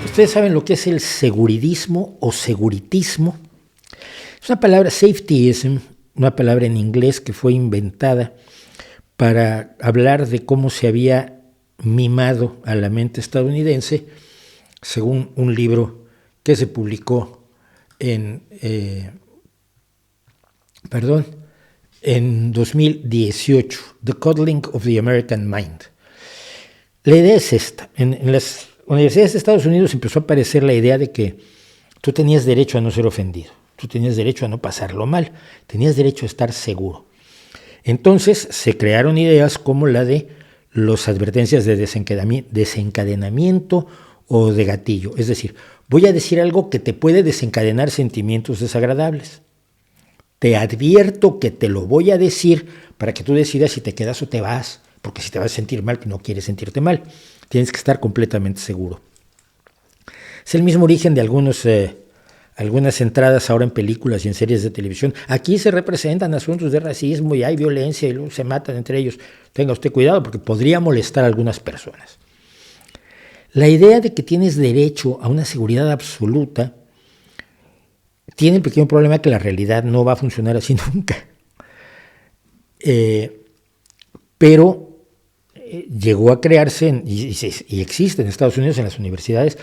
Ustedes saben lo que es el seguridismo o seguritismo. Es una palabra, safetyism, una palabra en inglés que fue inventada para hablar de cómo se había mimado a la mente estadounidense, según un libro que se publicó en 2018, The Coddling of the American Mind. La idea es esta. En las universidades de Estados Unidos empezó a aparecer la idea de que tú tenías derecho a no ser ofendido, tú tenías derecho a no pasarlo mal, tenías derecho a estar seguro. Entonces se crearon ideas como la de las advertencias de desencadenamiento o de gatillo. Es decir, voy a decir algo que te puede desencadenar sentimientos desagradables. Te advierto que te lo voy a decir para que tú decidas si te quedas o te vas, porque si te vas a sentir mal, no quieres sentirte mal. Tienes que estar completamente seguro. Es el mismo origen de algunas entradas ahora en películas y en series de televisión. Aquí se representan asuntos de racismo y hay violencia y luego se matan entre ellos. Tenga usted cuidado porque podría molestar a algunas personas. La idea de que tienes derecho a una seguridad absoluta tiene el pequeño problema que la realidad no va a funcionar así nunca. Pero llegó a crearse, y existe en Estados Unidos, en las universidades,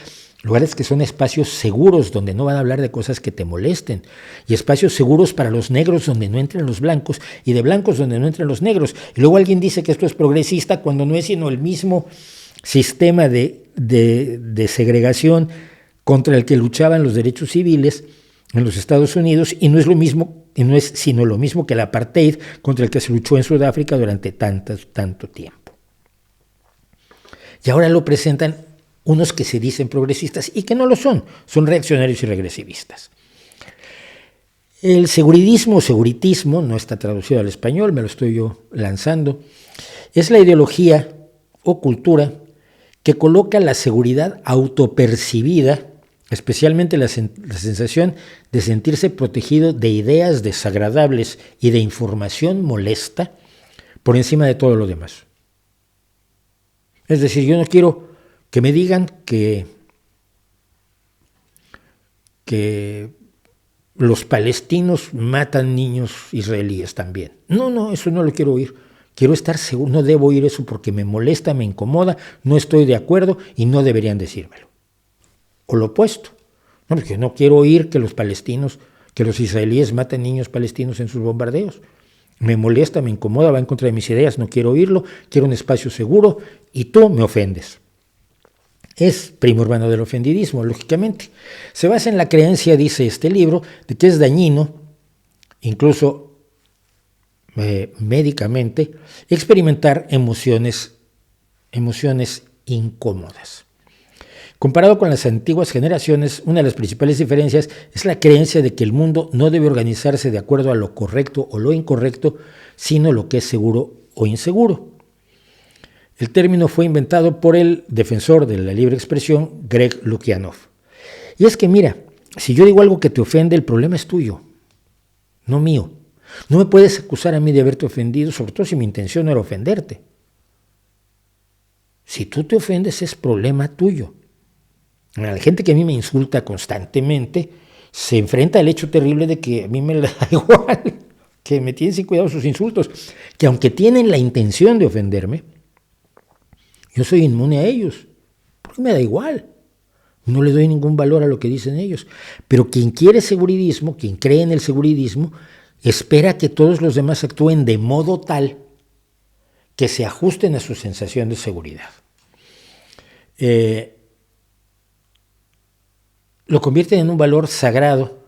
lugares que son espacios seguros donde no van a hablar de cosas que te molesten, y espacios seguros para los negros donde no entran los blancos, y de blancos donde no entran los negros. Y luego alguien dice que esto es progresista cuando no es sino el mismo sistema de segregación contra el que luchaban los derechos civiles en los Estados Unidos, y no es lo mismo, y no es sino lo mismo que el apartheid contra el que se luchó en Sudáfrica durante tanto tiempo. Y ahora lo presentan unos que se dicen progresistas y que no lo son reaccionarios y regresivistas. El seguridismo o seguritismo, no está traducido al español, me lo estoy yo lanzando, es la ideología o cultura que coloca la seguridad autopercibida, especialmente la sensación de sentirse protegido de ideas desagradables y de información molesta, por encima de todo lo demás. Es decir, yo no quiero que me digan que los palestinos matan niños israelíes también. No, eso no lo quiero oír. Quiero estar seguro, no debo oír eso porque me molesta, me incomoda, no estoy de acuerdo y no deberían decírmelo. O lo opuesto. No, porque no quiero oír que los israelíes maten niños palestinos en sus bombardeos. Me molesta, me incomoda, va en contra de mis ideas, no quiero oírlo, quiero un espacio seguro y tú me ofendes. Es primo hermano del ofendidismo, lógicamente. Se basa en la creencia, dice este libro, de que es dañino, incluso médicamente, experimentar emociones incómodas. Comparado con las antiguas generaciones, una de las principales diferencias es la creencia de que el mundo no debe organizarse de acuerdo a lo correcto o lo incorrecto, sino lo que es seguro o inseguro. El término fue inventado por el defensor de la libre expresión, Greg Lukianoff. Y es que mira, si yo digo algo que te ofende, el problema es tuyo, no mío. No me puedes acusar a mí de haberte ofendido, sobre todo si mi intención no era ofenderte. Si tú te ofendes, es problema tuyo. La gente que a mí me insulta constantemente se enfrenta al hecho terrible de que a mí me da igual, que me tienen sin cuidado sus insultos, que aunque tienen la intención de ofenderme, yo soy inmune a ellos, porque me da igual, no le doy ningún valor a lo que dicen ellos. Pero quien quiere seguridismo, quien cree en el seguridismo, espera que todos los demás actúen de modo tal que se ajusten a su sensación de seguridad. Lo convierten en un valor sagrado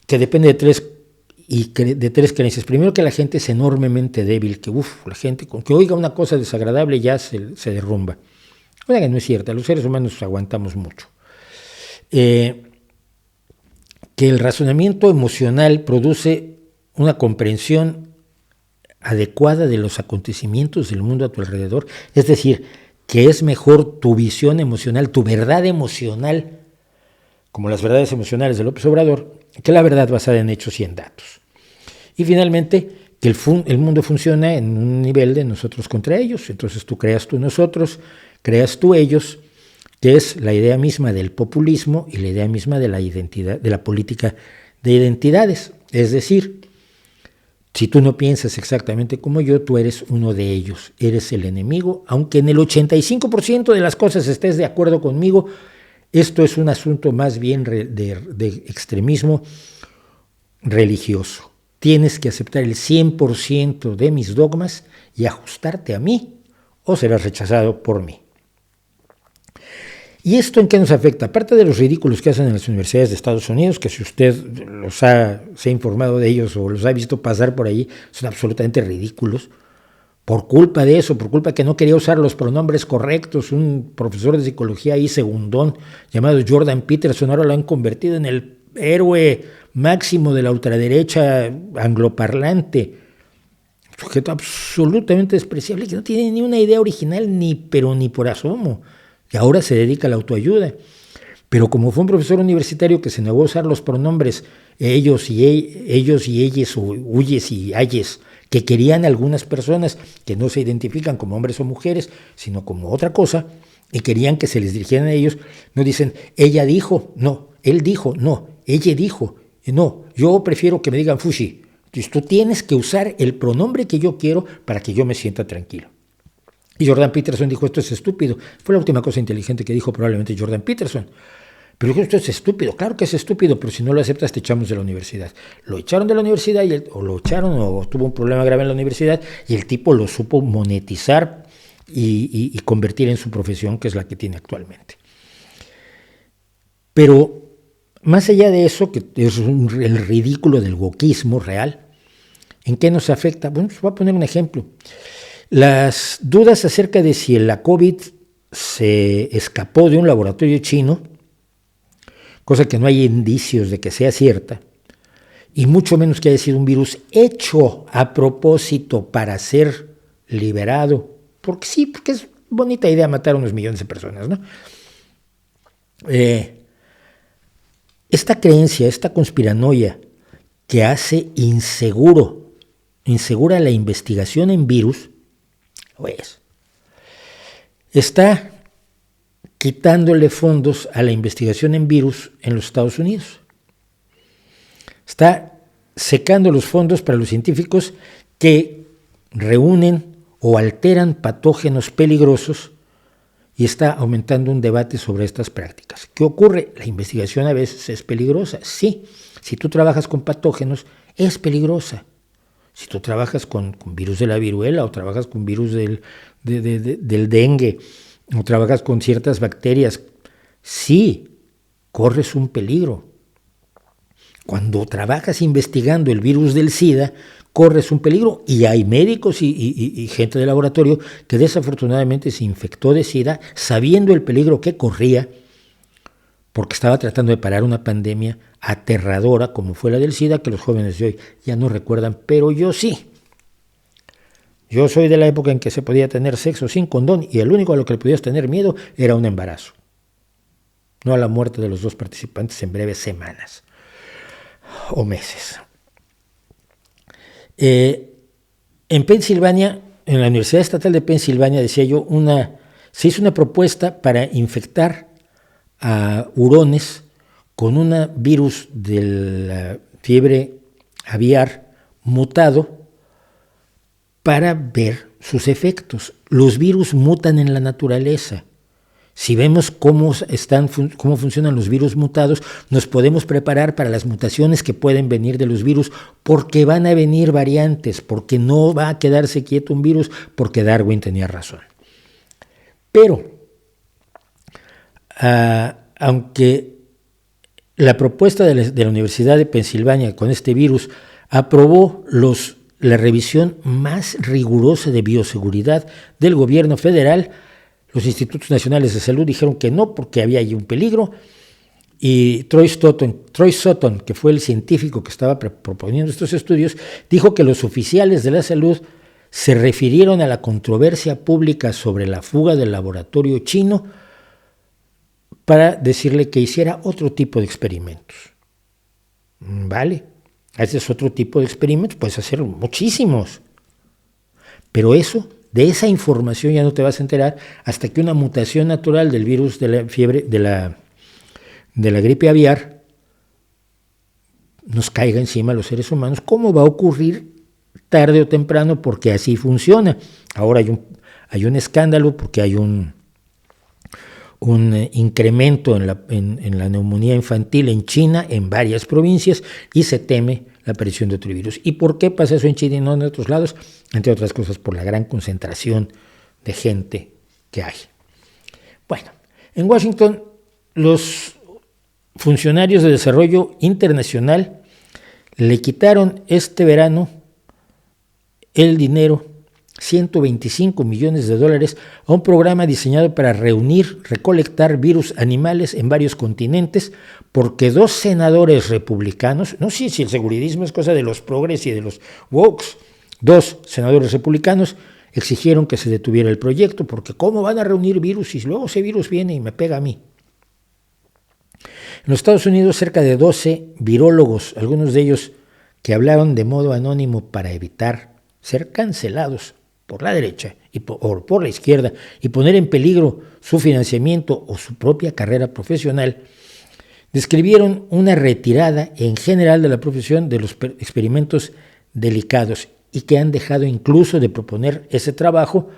que depende de tres creencias. Primero, que la gente es enormemente débil, que la gente con que oiga una cosa desagradable ya se derrumba. O sea que no es cierta, los seres humanos aguantamos mucho. Que el razonamiento emocional produce una comprensión adecuada de los acontecimientos del mundo a tu alrededor, es decir, que es mejor tu visión emocional, tu verdad emocional, como las verdades emocionales de López Obrador, que la verdad basada en hechos y en datos. Y finalmente, que el mundo funciona en un nivel de nosotros contra ellos. Entonces tú creas tú nosotros, creas tú ellos, que es la idea misma del populismo y la idea misma de la identidad, de la política de identidades. Es decir, si tú no piensas exactamente como yo, tú eres uno de ellos, eres el enemigo, aunque en el 85% de las cosas estés de acuerdo conmigo. Esto es un asunto más bien de extremismo religioso. Tienes que aceptar el 100% de mis dogmas y ajustarte a mí, o serás rechazado por mí. ¿Y esto en qué nos afecta? Aparte de los ridículos que hacen en las universidades de Estados Unidos, que si usted se ha informado de ellos o los ha visto pasar por ahí, son absolutamente ridículos. Por culpa de eso, por culpa que no quería usar los pronombres correctos, un profesor de psicología ahí segundón llamado Jordan Peterson, ahora lo han convertido en el héroe máximo de la ultraderecha angloparlante. Sujeto absolutamente despreciable, que no tiene ni una idea original, pero ni por asomo. Y ahora se dedica a la autoayuda. Pero como fue un profesor universitario que se negó a usar los pronombres ellos y ellas, o huyes y ayes, que querían algunas personas que no se identifican como hombres o mujeres, sino como otra cosa, y querían que se les dirigieran a ellos, no dicen, ella dijo, no, él dijo, no, ella dijo, no, yo prefiero que me digan fushi. Entonces tú tienes que usar el pronombre que yo quiero para que yo me sienta tranquilo. Y Jordan Peterson dijo, esto es estúpido. Fue la última cosa inteligente que dijo probablemente Jordan Peterson. Pero dijo, esto es estúpido. Claro que es estúpido, pero si no lo aceptas te echamos de la universidad. Lo echaron de la universidad, o tuvo un problema grave en la universidad, y el tipo lo supo monetizar y convertir en su profesión, que es la que tiene actualmente. Pero más allá de eso, que es el ridículo del wokismo real, ¿en qué nos afecta? Bueno, pues voy a poner un ejemplo. Las dudas acerca de si la COVID se escapó de un laboratorio chino, cosa que no hay indicios de que sea cierta, y mucho menos que haya sido un virus hecho a propósito para ser liberado, porque sí, porque es bonita idea matar a unos millones de personas, ¿no? Esta creencia, esta conspiranoia que hace insegura la investigación en virus, pues, está quitándole fondos a la investigación en virus en los Estados Unidos. Está secando los fondos para los científicos que reúnen o alteran patógenos peligrosos y está aumentando un debate sobre estas prácticas. ¿Qué ocurre? La investigación a veces es peligrosa. Sí, si tú trabajas con patógenos, es peligrosa. Si tú trabajas con virus de la viruela o trabajas con virus del dengue o trabajas con ciertas bacterias, sí, corres un peligro. Cuando trabajas investigando el virus del SIDA, corres un peligro y hay médicos y gente de laboratorio que desafortunadamente se infectó de SIDA sabiendo el peligro que corría porque estaba tratando de parar una pandemia aterradora como fue la del SIDA, que los jóvenes de hoy ya no recuerdan, pero yo sí. Yo soy de la época en que se podía tener sexo sin condón y el único a lo que le podías tener miedo era un embarazo, no a la muerte de los dos participantes en breves semanas o meses. En Pensilvania, en la Universidad Estatal de Pensilvania, decía yo, se hizo una propuesta para infectar a hurones con un virus de la fiebre aviar mutado para ver sus efectos. Los virus mutan en la naturaleza. Si vemos cómo funcionan los virus mutados, nos podemos preparar para las mutaciones que pueden venir de los virus, porque van a venir variantes, porque no va a quedarse quieto un virus, porque Darwin tenía razón. Pero, aunque la propuesta de la Universidad de Pensilvania con este virus aprobó la revisión más rigurosa de bioseguridad del gobierno federal, los institutos nacionales de salud dijeron que no, porque había ahí un peligro, y Troy Sutton, que fue el científico que estaba proponiendo estos estudios, dijo que los oficiales de la salud se refirieron a la controversia pública sobre la fuga del laboratorio chino para decirle que hiciera otro tipo de experimentos. ¿Vale? Haces otro tipo de experimentos, puedes hacer muchísimos, pero eso De esa información ya no te vas a enterar hasta que una mutación natural del virus de la fiebre, de la gripe aviar, nos caiga encima a los seres humanos, como va a ocurrir tarde o temprano, porque así funciona. Ahora hay un escándalo porque hay un incremento en la neumonía infantil en China, en varias provincias, y se teme la aparición de otro virus. ¿Y por qué pasa eso en China y no en otros lados? Entre otras cosas, por la gran concentración de gente que hay. Bueno, en Washington, los funcionarios de desarrollo internacional le quitaron este verano el dinero, $125 millones, a un programa diseñado para recolectar virus animales en varios continentes, porque 2 senadores republicanos, no sé si el seguridismo es cosa de los progres y de los wokes, 2 senadores republicanos exigieron que se detuviera el proyecto, porque ¿cómo van a reunir virus y luego ese virus viene y me pega a mí? En los Estados Unidos, cerca de 12 virólogos, algunos de ellos que hablaron de modo anónimo para evitar ser cancelados por la derecha o por la izquierda y poner en peligro su financiamiento o su propia carrera profesional, describieron una retirada en general de la profesión de los experimentos delicados y que han dejado incluso de proponer ese trabajo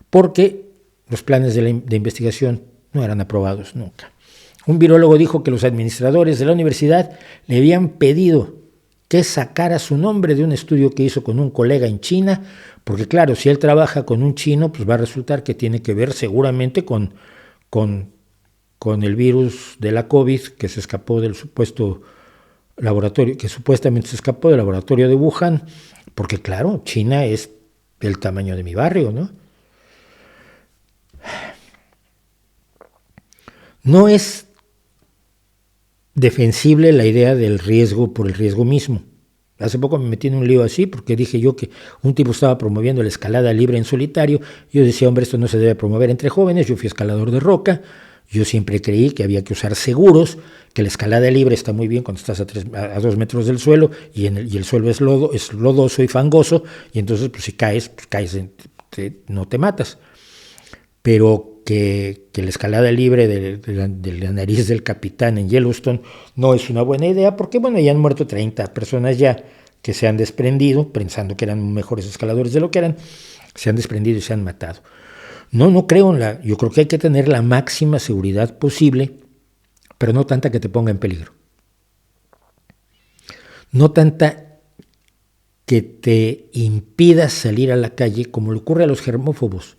porque los planes de investigación no eran aprobados nunca. Un virólogo dijo que los administradores de la universidad le habían pedido que sacara su nombre de un estudio que hizo con un colega en China, porque claro, si él trabaja con un chino, pues va a resultar que tiene que ver seguramente con el virus de la COVID que se escapó del supuesto laboratorio, que supuestamente se escapó del laboratorio de Wuhan, porque claro, China es del tamaño de mi barrio, ¿no? No es defensible la idea del riesgo por el riesgo mismo. Hace poco me metí en un lío así porque dije yo que un tipo estaba promoviendo la escalada libre en solitario. Yo decía, hombre, esto no se debe promover entre jóvenes. Yo fui escalador de roca. Yo siempre creí que había que usar seguros, que la escalada libre está muy bien cuando estás a 2 metros del suelo y el suelo es lodoso y fangoso, y entonces pues si caes, no te matas. Pero que la escalada libre de la nariz del capitán en Yellowstone no es una buena idea, porque bueno, ya han muerto 30 personas ya que se han desprendido, pensando que eran mejores escaladores de lo que eran, se han desprendido y se han matado. No creo yo creo que hay que tener la máxima seguridad posible, pero no tanta que te ponga en peligro. No tanta que te impida salir a la calle, como le ocurre a los germófobos.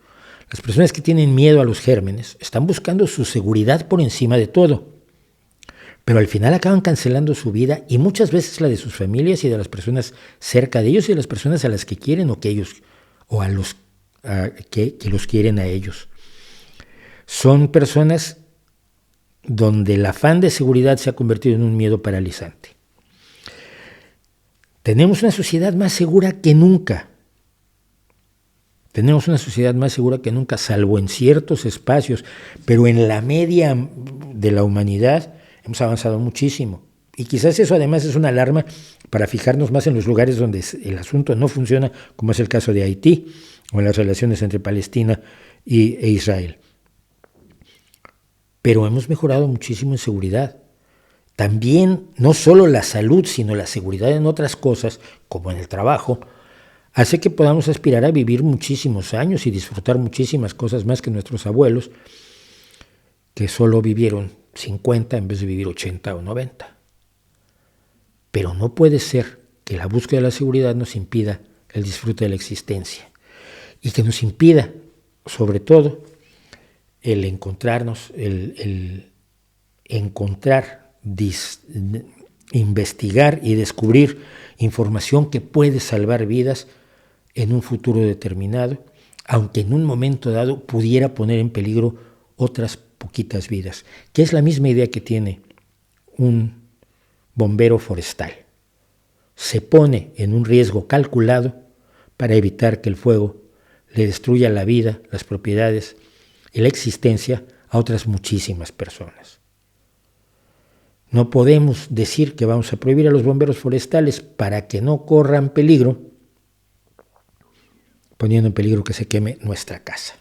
Las personas que tienen miedo a los gérmenes están buscando su seguridad por encima de todo, pero al final acaban cancelando su vida y muchas veces la de sus familias y de las personas cerca de ellos y de las personas a las que quieren que los quieren a ellos. Son personas donde el afán de seguridad se ha convertido en un miedo paralizante. Tenemos una sociedad más segura que nunca. Tenemos una sociedad más segura que nunca, salvo en ciertos espacios, pero en la media de la humanidad hemos avanzado muchísimo. Y quizás eso además es una alarma para fijarnos más en los lugares donde el asunto no funciona, como es el caso de Haití o en las relaciones entre Palestina e Israel. Pero hemos mejorado muchísimo en seguridad. También, no solo la salud, sino la seguridad en otras cosas, como en el trabajo, hace que podamos aspirar a vivir muchísimos años y disfrutar muchísimas cosas más que nuestros abuelos, que solo vivieron 50 en vez de vivir 80 o 90. Pero no puede ser que la búsqueda de la seguridad nos impida el disfrute de la existencia y que nos impida, sobre todo, el encontrarnos, el investigar y descubrir información que puede salvar vidas en un futuro determinado, aunque en un momento dado pudiera poner en peligro otras poquitas vidas, que es la misma idea que tiene un bombero forestal. Se pone en un riesgo calculado para evitar que el fuego le destruya la vida, las propiedades y la existencia a otras muchísimas personas. No podemos decir que vamos a prohibir a los bomberos forestales para que no corran peligro, poniendo en peligro que se queme nuestra casa.